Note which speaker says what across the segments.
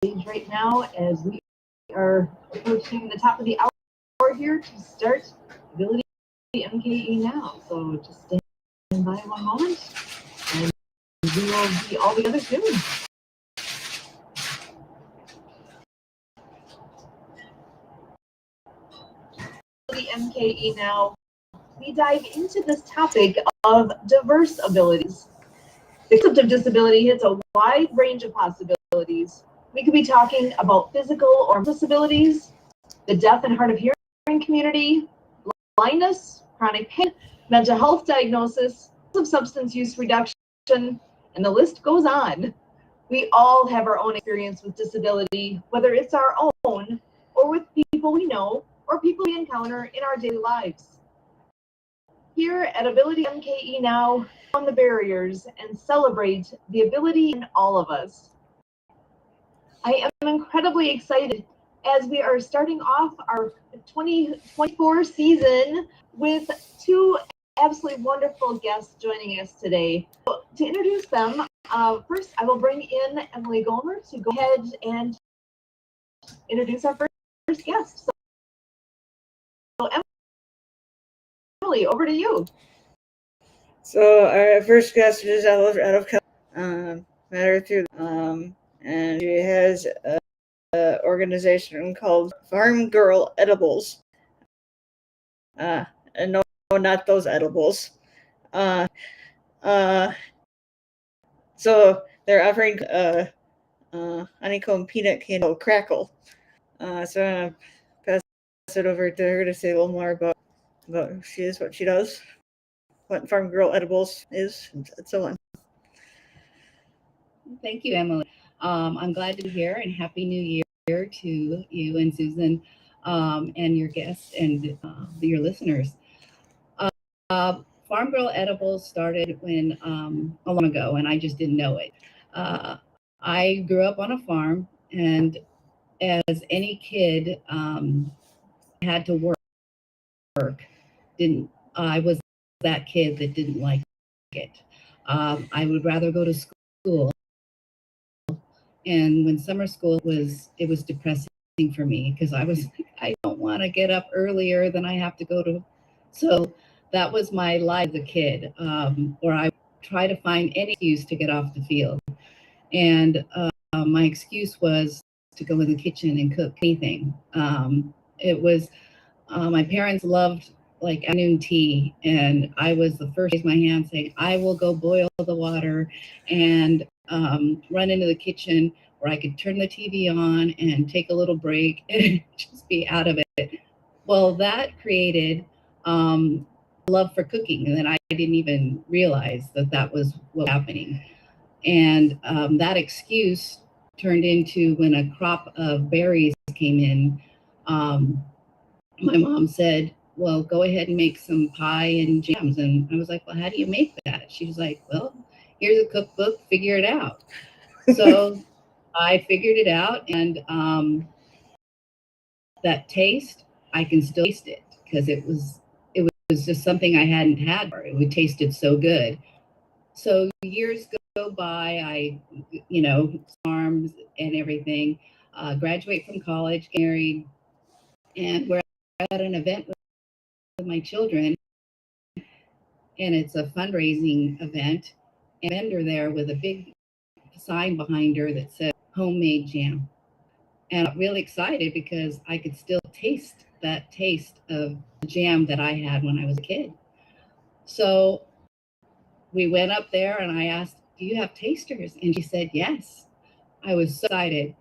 Speaker 1: right now as we are approaching the top of the hour here to start Ability MKE Now. So just stand by one moment and we will be all together soon. Ability MKE Now, we dive into this topic of diverse abilities. The concept of disability hits a wide range of possibilities. We could be talking about physical or disabilities, the deaf and hard of hearing community, blindness, chronic pain, mental health diagnosis, of substance use reduction, and the list goes on. We all have our own experience with disability, whether it's our own or with people we know or people we encounter in our daily lives. Here at Ability MKE Now, on the barriers and celebrate the ability in all of us. I am incredibly excited as we are starting off our 2024 season with two absolutely wonderful guests joining us today. So, to introduce them, first I will bring in Emily Gomer to go ahead and introduce our first guest. So Emily, over to you.
Speaker 2: So our first guest is out of met her through and she has an organization called Farm Girl Edibles. And no, not those edibles. So they're offering honeycomb peanut candle crackle. So I'm gonna pass it over to her to say a little more about who she is, what she does, what Farm Girl Edibles is, and so on.
Speaker 3: Thank you, Emily. I'm glad to be here, and Happy New Year to you and Susan and your guests and your listeners. Farm Girl Edibles started when a long ago, and I just didn't know it. I grew up on a farm, and as any kid had to work. I was that kid that didn't like it. I would rather go to school. And when summer school it was depressing for me because I don't want to get up earlier than I have to go to. So that was my life as a kid, where I try to find any excuse to get off the field. And my excuse was to go in the kitchen and cook anything. It was, my parents loved like afternoon tea, and I was the first to raise my hand saying, I will go boil the water and run into the kitchen where I could turn the TV on and take a little break and just be out of it. Well, that created love for cooking, and then I didn't even realize that was what was happening. And that excuse turned into when a crop of berries came in, my mom said, well, go ahead and make some pie and jams. And I was like, well, how do you make that? She was like, well, here's a cookbook, figure it out. So I figured it out, and that taste, I can still taste it because it was just something I hadn't had before. It tasted so good. So years go by, I, farms and everything, graduate from college, get married, and we're at an event with my children, and it's a fundraising event, and a vendor there with a big sign behind her that said homemade jam. And I got really excited because I could still taste that taste of the jam that I had when I was a kid. So we went up there and I asked, do you have tasters? And she said, yes. I was so excited.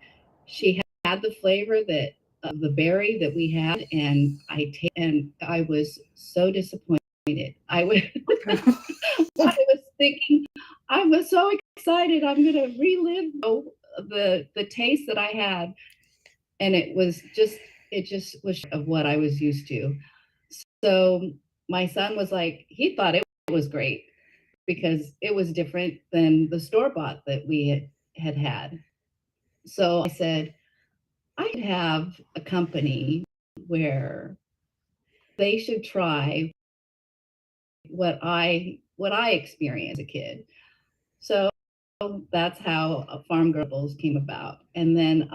Speaker 3: She had the flavor that of the berry that we had, and I was so disappointed. I was thinking, I was so excited. I'm going to relive the taste that I had, and it just was of what I was used to. So my son was like, he thought it was great because it was different than the store-bought that we had. So I said, I could have a company where they should try what I experienced as a kid. So that's how Farm Girls came about. And then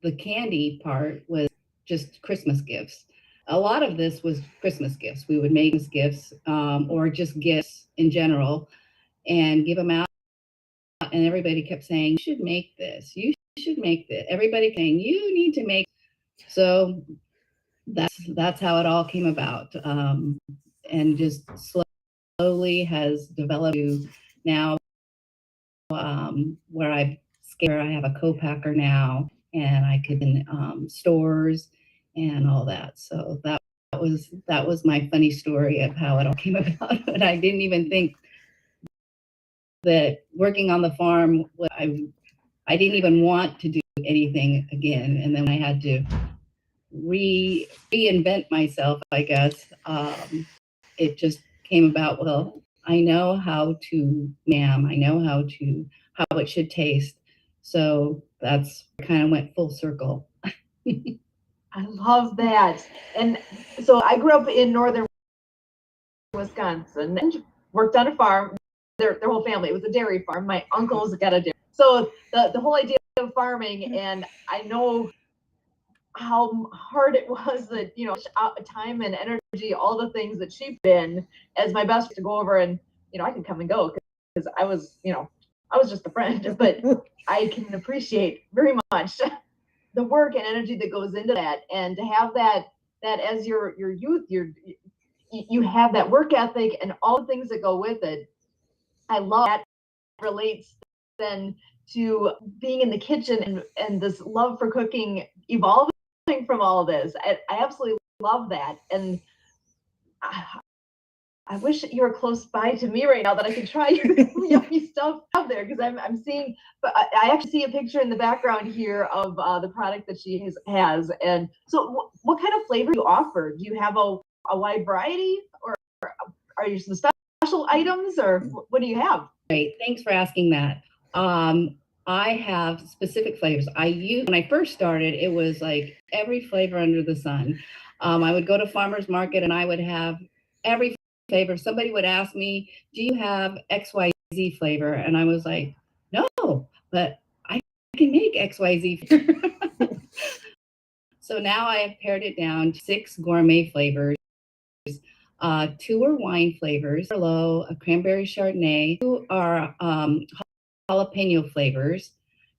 Speaker 3: the candy part was just Christmas gifts. A lot of this was Christmas gifts. We would make gifts or just gifts in general and give them out. And everybody kept saying, you should make this. You should make this. Everybody saying, you need to make. So that's how it all came about. And just slowly has developed to now where I have a co-packer now, and I could in stores and all that. So that was my funny story of how it all came about. And I didn't even think that working on the farm, I didn't even want to do anything again. And then I had to reinvent myself, I guess. It just came about, well, I know how to I know how it should taste. So that's kind of went full circle.
Speaker 1: I love that. And so I grew up in northern Wisconsin and worked on a farm. Their whole family, it was a dairy farm. My uncles got a dairy. So the whole idea of farming, and I know how hard it was, that, you know, time and energy, all the things that she put in as my best to go over, and, you know, I can come and go because I was, you know, I was just a friend, but I can appreciate very much the work and energy that goes into that, and to have that as your youth, you have that work ethic and all the things that go with it. I love that relates then to being in the kitchen and this love for cooking evolving from all of this. I absolutely love that. And I wish you were close by to me right now that I could try your yummy stuff out there, because I'm seeing, but I actually see a picture in the background here of the product that she has. And so what kind of flavor do you offer? Do you have a wide variety, or are you some special items, or what do you have?
Speaker 3: Great, thanks for asking that. I have specific flavors. When I first started, it was like every flavor under the sun. I would go to farmer's market and I would have every flavor. Somebody would ask me, do you have XYZ flavor? And I was like, no, but I can make XYZ flavor. So now I have pared it down to 6 gourmet flavors. 2 are wine flavors, a cranberry Chardonnay. 2 are jalapeno flavors,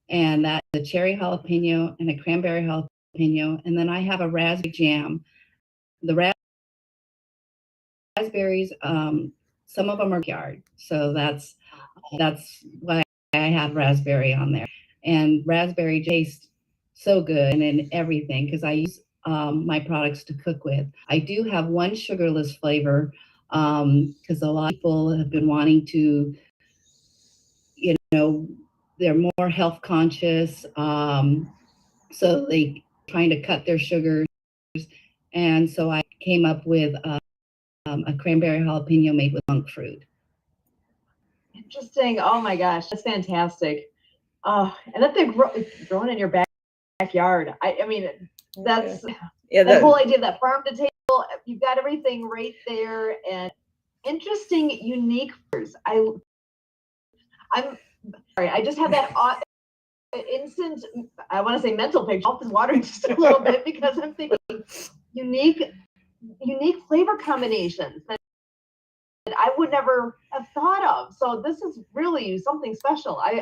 Speaker 3: and that's a cherry jalapeno and a cranberry jalapeno. And then I have a raspberry jam. The raspberries, some of them are yard, so that's why I have raspberry on there. And raspberry tastes so good and in everything, because I use my products to cook with. I do have one sugarless flavor because a lot of people have been wanting to, you know, they're more health conscious, so they trying to cut their sugars. And so I came up with a cranberry jalapeno made with monk fruit.
Speaker 1: Interesting. Oh my gosh, that's fantastic. And that they're growing in your backyard. I mean, that's that whole idea of that farm to table. You've got everything right there, and interesting, unique flavors. I'm sorry, I just have that instant, I want to say mental picture. Mouth is watering just a little bit because I'm thinking unique flavor combinations that I would never have thought of. So this is really something special. I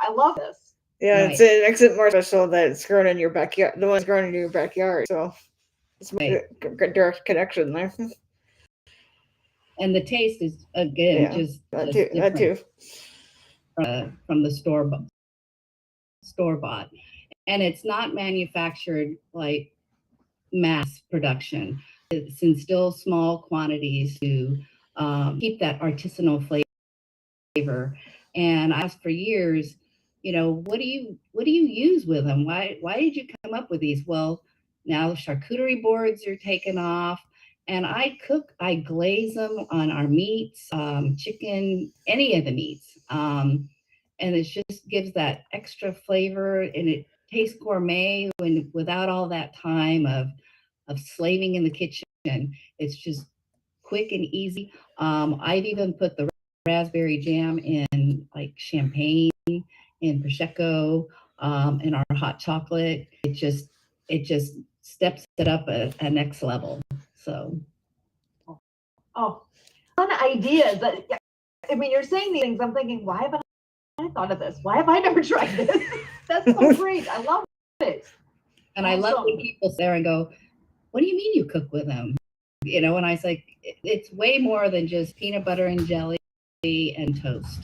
Speaker 1: love this.
Speaker 2: Yeah, right. It makes it more special that it's grown in your backyard. The one's grown in your backyard, so it's a direct connection there.
Speaker 3: And the taste is again just
Speaker 2: that too.
Speaker 3: From the store bought, and it's not manufactured like mass production. It's in still small quantities to keep that artisanal flavor. And I asked for years, you know, what do you use with them? Why did you come up with these? Well, now the charcuterie boards are taken off, and I glaze them on our meats, chicken, any of the meats. And it just gives that extra flavor, and it tastes gourmet without all that time of slaving in the kitchen. It's just quick and easy. I've even put the raspberry jam in like champagne and prosecco, and our hot chocolate. It just steps it up a next level. So,
Speaker 1: Oh, fun ideas. I mean, you're saying these things. I'm thinking, why haven't I thought of this? Why have I never tried this? That's so great. I love it.
Speaker 3: and I love when people sit there and go, "What do you mean you cook with them?" You know, and I was like, it's way more than just peanut butter and jelly and toast.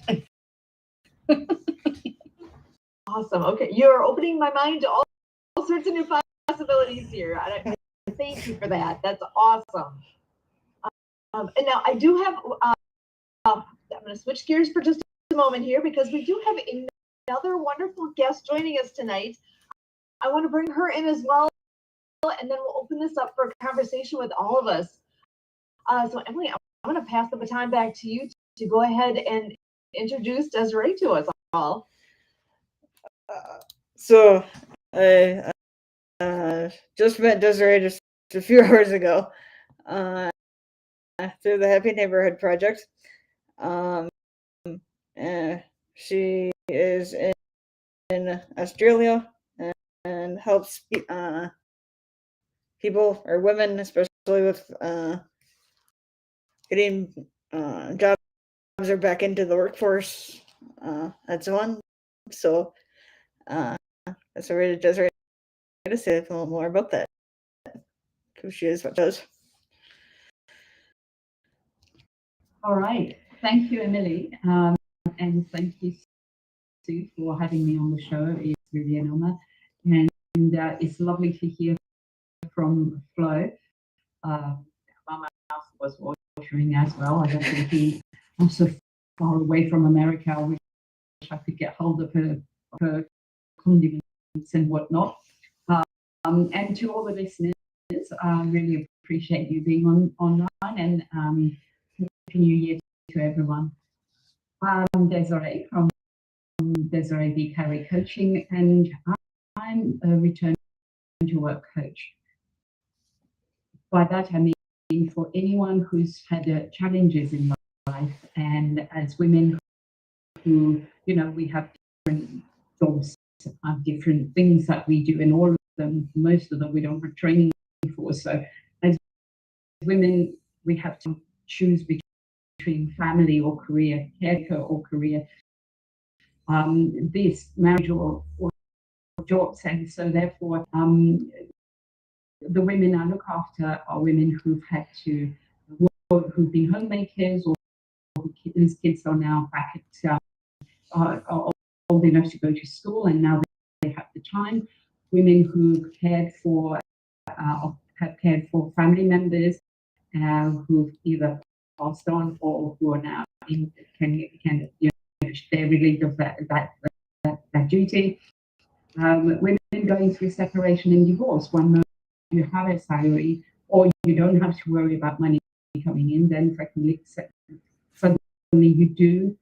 Speaker 1: Awesome. Okay, you're opening my mind to all sorts of new possibilities here. Thank you for that. That's awesome. And now I do have, I'm going to switch gears for just a moment here because we do have another wonderful guest joining us tonight. I want to bring her in as well, and then we'll open this up for a conversation with all of us. So Emily, I'm going to pass the baton back to you to go ahead and introduce Desiree to us all.
Speaker 2: So I just met Desiree just a few hours ago through the Happy Neighborhood Project. She is in Australia and helps people or women, especially with getting jobs or back into the workforce and so on. So that's already Desiree to say a little more about that. Who she is, what she does.
Speaker 4: All right. Thank you, Emily. And thank you, Sue, for having me on the show. It's really an honor. And it's lovely to hear from Flo. My mouth was watering as well. I don't think I'm so far away from America. I wish I could get hold of her condiments and whatnot. And to all the listeners, I really appreciate you being online, and Happy New Year to everyone. I'm Desiree from Desiree B. Carey Coaching, and I'm a return to work coach. By that, I mean for anyone who's had challenges in life, and as women who, you know, we have different jobs, different things that we do, and all of them, most of them, we don't have training for. So as women, we have to choose between family or career, caregiver or career, this marriage or jobs. And so therefore, the women I look after are women who've had to work, who've been homemakers, or whose kids are now back at, are old enough to go to school, and now they have the time. Women who cared for, have cared for family members who've either passed on or who are now they're relieved of that duty. Women going through separation and divorce, one you have a salary or you don't have to worry about money coming in, then suddenly you do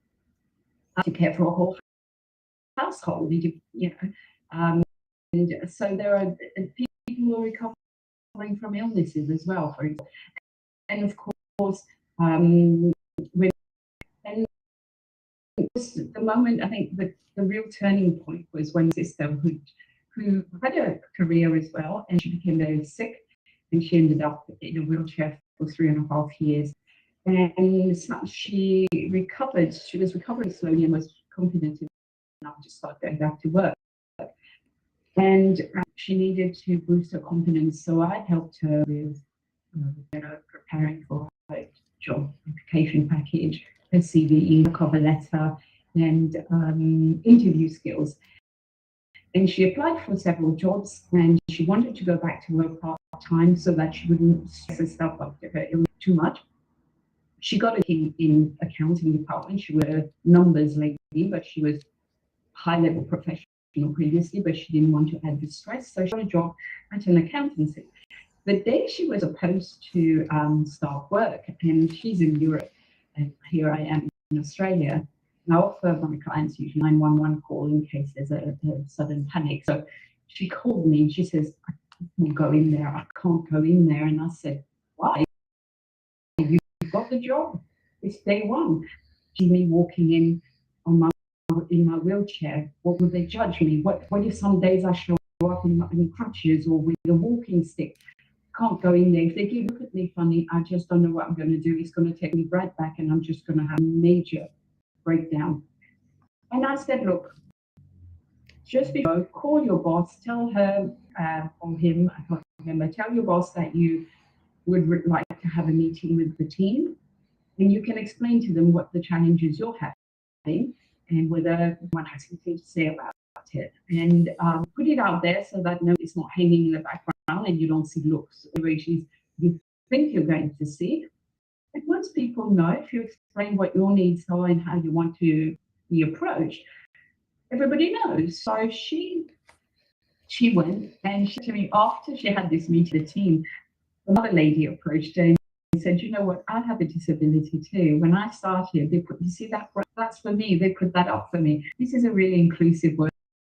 Speaker 4: have to care for a whole household. And so there are people who are recovering from illnesses as well, for example. And of course, and the moment, I think the real turning point was when my sister, who had a career as well, and she became very sick, and she ended up in a wheelchair for 3.5 years. And she recovered. She was recovering slowly and was confident enough to start going back to work. And she needed to boost her confidence, so I helped her with preparing for her job application package, her CV, her cover letter, and interview skills. And she applied for several jobs, and she wanted to go back to work part-time so that she wouldn't stress herself after her illness too much. She got in accounting department. She was a numbers lady, but she was high-level professional previously, but she didn't want to add the stress, so she got a job at an accountancy. The day she was supposed to start work, and she's in Europe, and here I am in Australia, and I offer my clients usually 911 call in case there's a sudden panic. So she called me and she says, I can't go in there. I can't go in there. And I said, why? You've got the job. It's day one. She's me walking in on my in my wheelchair, what will they judge me? What if some days I show up in crutches or with a walking stick? Can't go in there. If they look at me funny, I just don't know what I'm going to do. It's going to take me right back, and I'm just going to have a major breakdown. And I said, look, just before, call your boss, tell her or him, I can't remember, tell your boss that you would like to have a meeting with the team, and you can explain to them what the challenges you're having and whether one has anything to say about it. And put it out there so that it's not hanging in the background and you don't see looks or emotions you think you're going to see. And once people know, if you explain what your needs are and how you want to be approached, everybody knows. So she went, and she to me after she had this meeting with the team, another lady approached her and said, you know what, I have a disability too. When I started, they put, you see that's for me, they put that up for me. This is a really inclusive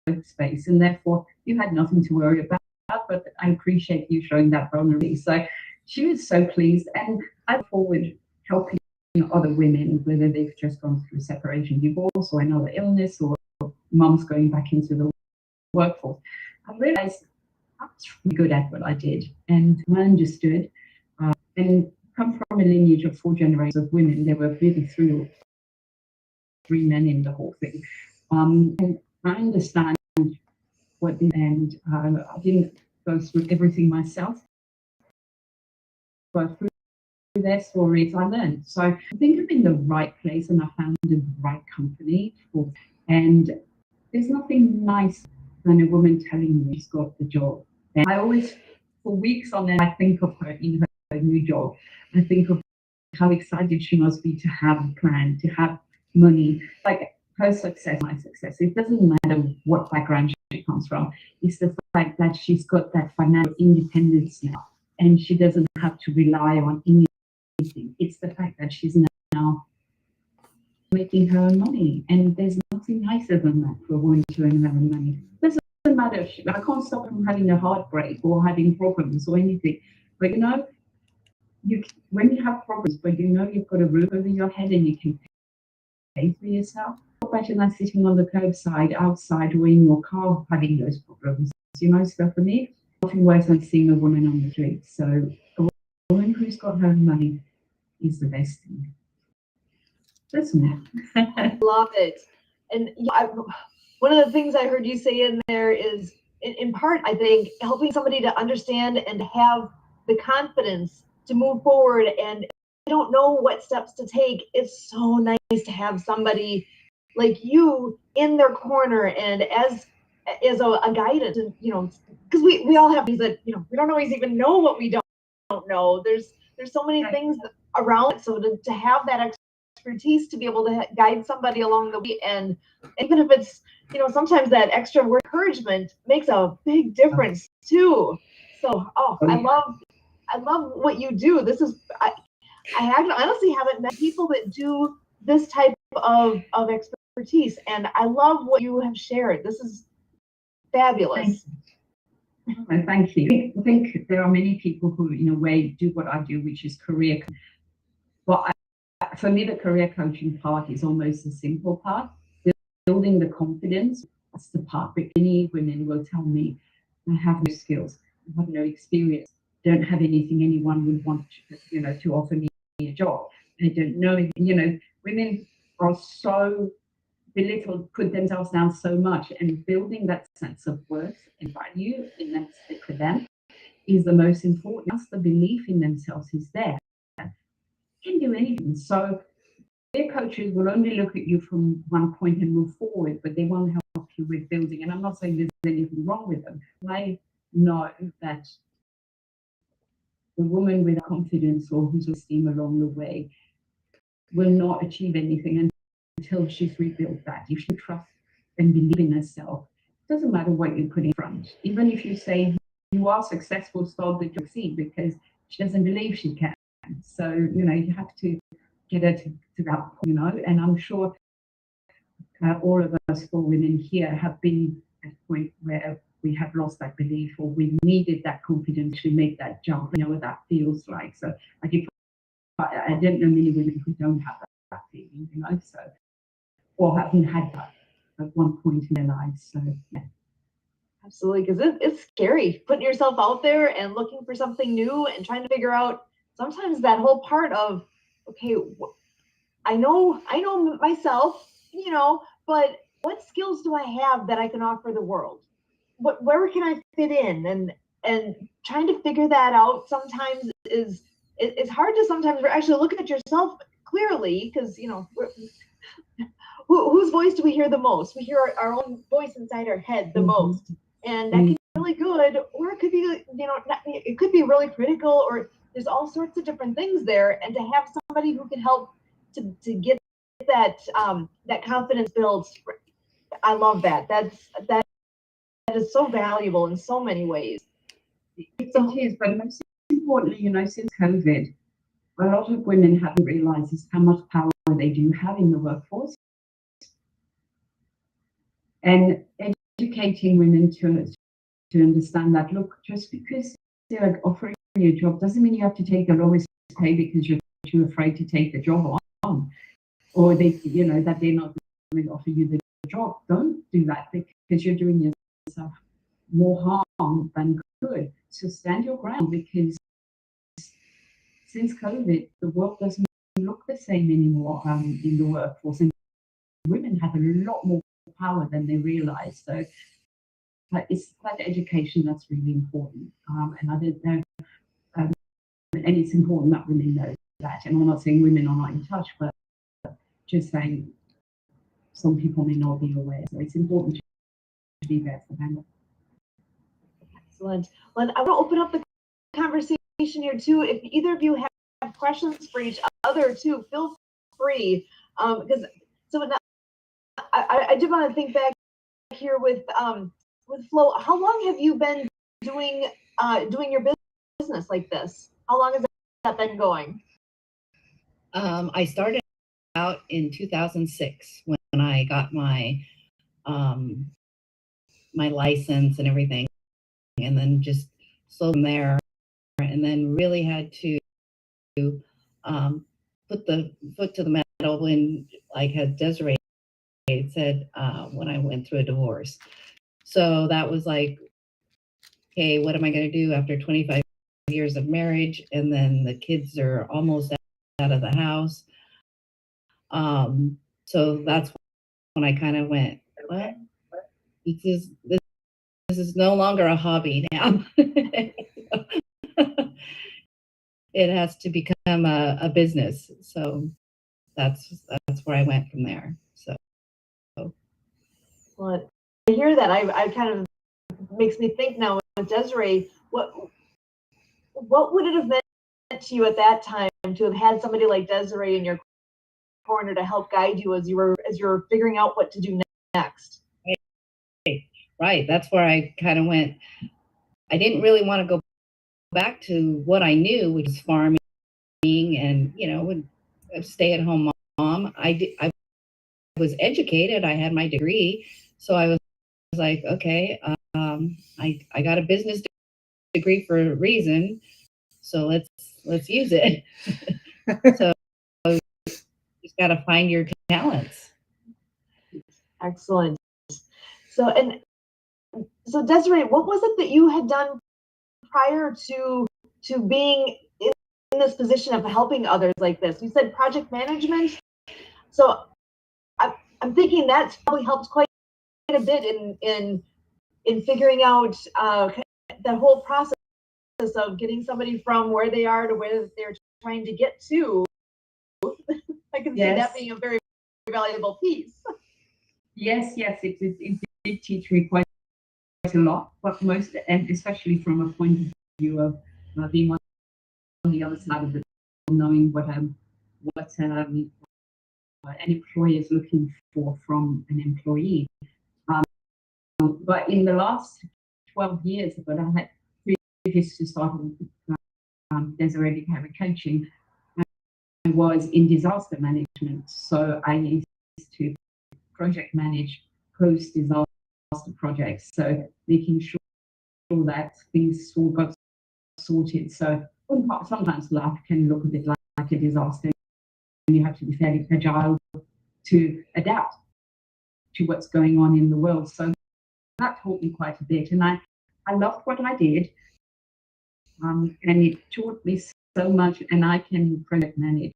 Speaker 4: workspace, and therefore you had nothing to worry about, but I appreciate you showing that vulnerability. So she was so pleased, and I look forward helping other women, whether they've just gone through separation, divorce, or another illness, or mums going back into the workforce. I realized I was really good at what I did, and I understood, and come from a lineage of 4 generations of women. There were really 3 men in the whole thing, and I understand what they, and I didn't go through everything myself, but through their stories I learned. So I think I'm in the right place, and I found the right company and there's nothing nice than a woman telling me she's got the job. And I always, for weeks on end, I think of her in her new job. I think of how excited she must be to have a plan, to have money. Like her success, my success. It doesn't matter what background she comes from. It's the fact that she's got that financial independence now, and she doesn't have to rely on anything. It's the fact that she's now making her own money, and there's nothing nicer than that for a woman to earn her own money. It doesn't matter if I can't stop her from having a heartbreak or having problems or anything, but you know, when you have problems, but you know you've got a roof over your head and you can pay for yourself, better than sitting on the curbside, outside, or in your car having those problems. You know, so for me, nothing worse than seeing a woman on the street. So a woman who's got her own money is the best thing.
Speaker 1: Love it. And one of the things I heard you say in there is, in part, I think, helping somebody to understand and have the confidence to move forward, and they don't know what steps to take. It's so nice to have somebody like you in their corner and as a guidance, and you know, because we all have things that, you know, we don't always even know what we don't know. There's so many things around it, so to have that expertise to be able to guide somebody along the way, and even if it's, you know, sometimes that extra word encouragement makes a big difference too. So I love what you do. This is I honestly haven't met people that do this type of expertise, and I love what you have shared. This is fabulous.
Speaker 4: Thank you. I think there are many people who, in a way, do what I do, which is career. But for me, the career coaching part is almost the simple part. Building the confidence, that's the part. But many women will tell me, I have no skills, I have no experience, don't have anything anyone would want, you know, to offer me a job. I don't know, you know, women are so belittled, put themselves down so much, and building that sense of worth and value in them for them is the most important. Once the belief in themselves is there, you can do anything. So their coaches will only look at you from one point and move forward, but they won't help you with building. And I'm not saying there's anything wrong with them. I know that the woman with confidence or who's esteem along the way will not achieve anything until she's rebuilt that. If she trusts and believe in herself, it doesn't matter what you put in front. Even if you say you are successful, start to succeed, because she doesn't believe she can. So, you know, you have to get her to that point, you know, and I'm sure all of us 4 women here have been at a point where we have lost that belief, or we needed that confidence to make that jump, you know, what that feels like. So I don't know many women who don't have that feeling, you know, so or haven't had that at one point in their lives. So yeah.
Speaker 1: Absolutely, because it's scary putting yourself out there and looking for something new and trying to figure out sometimes that whole part of, okay, I know myself, but what skills do I have that I can offer the world? Where can I fit in? And trying to figure that out sometimes it's hard to sometimes actually look at yourself clearly, because whose voice do we hear the most? We hear our own voice inside our head the most, and that can be really good, or it could be it could be really critical, or there's all sorts of different things there. And to have somebody who can help to get that that confidence built, I love that. That is so valuable in so many ways.
Speaker 4: It is, but most importantly, since COVID, a lot of women haven't realized just how much power they do have in the workforce. And educating women to understand that, look, just because they're offering you a job doesn't mean you have to take the lowest pay because you're too afraid to take the job on, or that they're not going to offer you the job. Don't do that, because you're doing yourself more harm than good. So stand your ground, because since COVID, the world doesn't look the same anymore in the workforce, and women have a lot more power than they realize. So it's that education that's really important, and I don't know, and it's important that women know that. And I'm not saying women are not in touch, but just saying some people may not be aware. So it's important to be there for them.
Speaker 1: Excellent. Well, I want to open up the conversation here too. If either of you have questions for each other too, feel free. Because I do want to think back here with Flo. How long have you been doing your business like this? How long has that been going?
Speaker 3: I started out in 2006 when I got my my license and everything, and then just slowed from there, and then really had to put the foot to the metal when, like had Desiree said, when I went through a divorce. So that was like, okay, what am I going to do after 25 years of marriage, and then the kids are almost out of the house? So that's when I kind of went, what? This is no longer a hobby now. It has to become a business. So that's where I went from there. So.
Speaker 1: Well, I hear that. I kind of makes me think now with Desiree, what would it have meant to you at that time to have had somebody like Desiree in your corner to help guide you as you were figuring out what to do next?
Speaker 3: Right. That's where I kind of went. I didn't really want to go back to what I knew, which was farming and, a stay-at-home mom. I was educated. I had my degree. So I was like, okay, I got a business degree for a reason. So let's use it. So you just got to find your talents.
Speaker 1: Excellent. So Desiree, what was it that you had done prior to being in this position of helping others like this? You said project management. So I'm thinking that's probably helped quite a bit in figuring out that whole process of getting somebody from where they are to where they're trying to get to. I can see that being a very valuable piece.
Speaker 4: Yes, it did teach me quite a lot, but and especially from a point of view of being on the other side of the table, knowing what an employer is looking for from an employee. But in the last 12 years, but I had previous to starting Desiree became coaching, I was in disaster management. So I used to project manage post-disaster projects. So making sure that things all got sorted. So sometimes life can look a bit like a disaster, and you have to be fairly agile to adapt. to what's going on in the world. So that taught me quite a bit, and I loved what I did, and it taught me so much. And I can project manage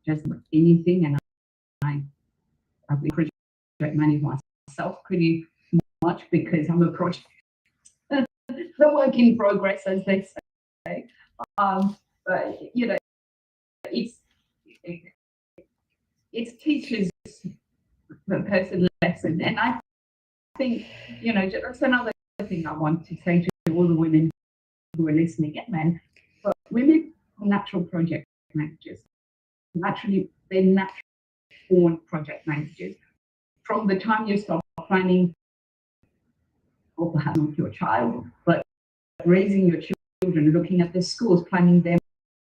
Speaker 4: just about anything, and I project manage myself pretty much because I'm a project, the work in progress, as they say. But you know, it teaches the person lesson, and I think, you know, that's another thing I want to say to all the women who are listening, and men. But women are natural project managers. They're natural born project managers. From the time you start planning, or perhaps not your child, but raising your children, looking at their schools, planning their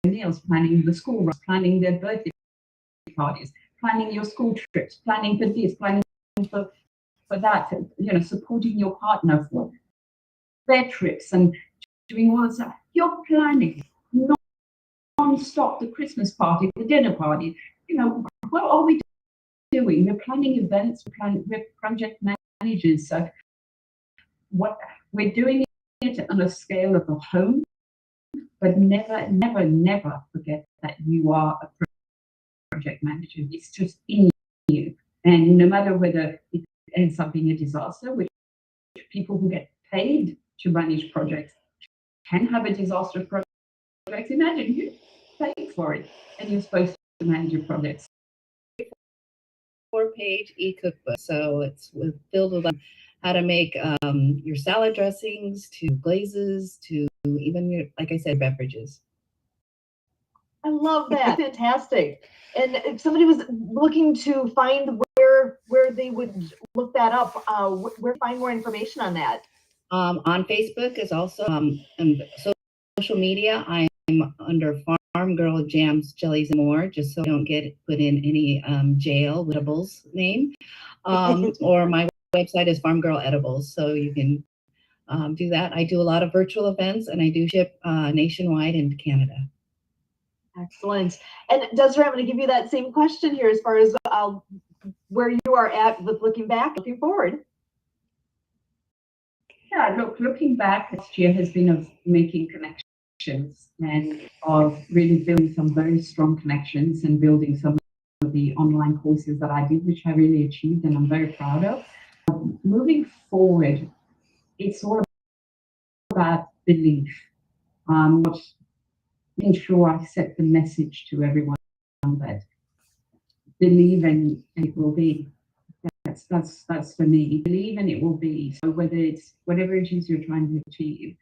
Speaker 4: meals, planning the school runs, planning their birthday parties, planning your school trips, planning for this, planning for that, you know, supporting your partner for their trips and doing all this stuff. You're planning non-stop, the Christmas party, the dinner party. You know, what are we doing? We're planning events, we're project managers. So what we're doing it on a scale of a home, but never, never, never forget that you are a project manager. It's just in you. And no matter whether it ends up being a disaster, which people who get paid to manage projects can have a disaster project. Imagine you pay for it and you're supposed to manage your projects.
Speaker 3: 4-page e-cookbook. So it's filled with how to make your salad dressings, to glazes, to even your, like I said, beverages.
Speaker 1: I love that. Fantastic. And if somebody was looking to find where they would look that up, where to find more information on that?
Speaker 3: On Facebook is also and social media. I'm under Farm Girl Jams, Jellies, and More, just so I don't get put in any jail with Edibles name. Or my website is Farm Girl Edibles, so you can do that. I do a lot of virtual events, and I do ship nationwide into Canada.
Speaker 1: Excellent. And Desiree, I'm going to give you that same question here as far as where you are at with looking back, looking forward.
Speaker 4: Yeah, looking back, this year has been of making connections and of really building some very strong connections and building some of the online courses that I did, which I really achieved and I'm very proud of. Moving forward, it's all about belief. Making sure I set the message to everyone that believe and it will be. That's for me. Believe and it will be. So whether it's whatever it is you're trying to achieve,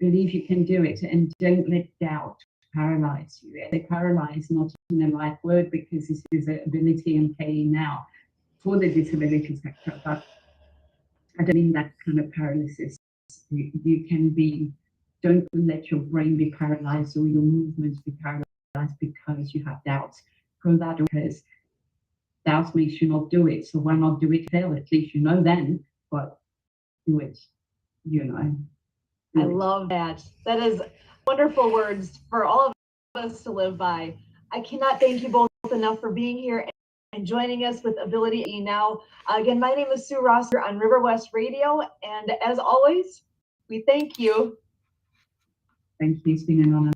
Speaker 4: believe you can do it and don't let doubt paralyze you. They paralyze not in a light word because this is Ability MKE Now for the disability sector, but I don't mean that kind of paralysis. You can be, don't let your brain be paralyzed or your movements be paralyzed because you have doubts. Go that because doubts makes you not do it. So why not do it? Fail, at least you know then, but do it, you know.
Speaker 1: I love that. That is wonderful words for all of us to live by. I cannot thank you both enough for being here and joining us with Ability MKE Now. Again, my name is Sue Rosser on Riverwest Radio, and as always, we thank you.
Speaker 4: Thank you. It's been an honor.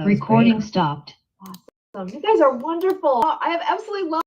Speaker 3: Recording
Speaker 1: stopped. Awesome. You guys are wonderful. I have absolutely loved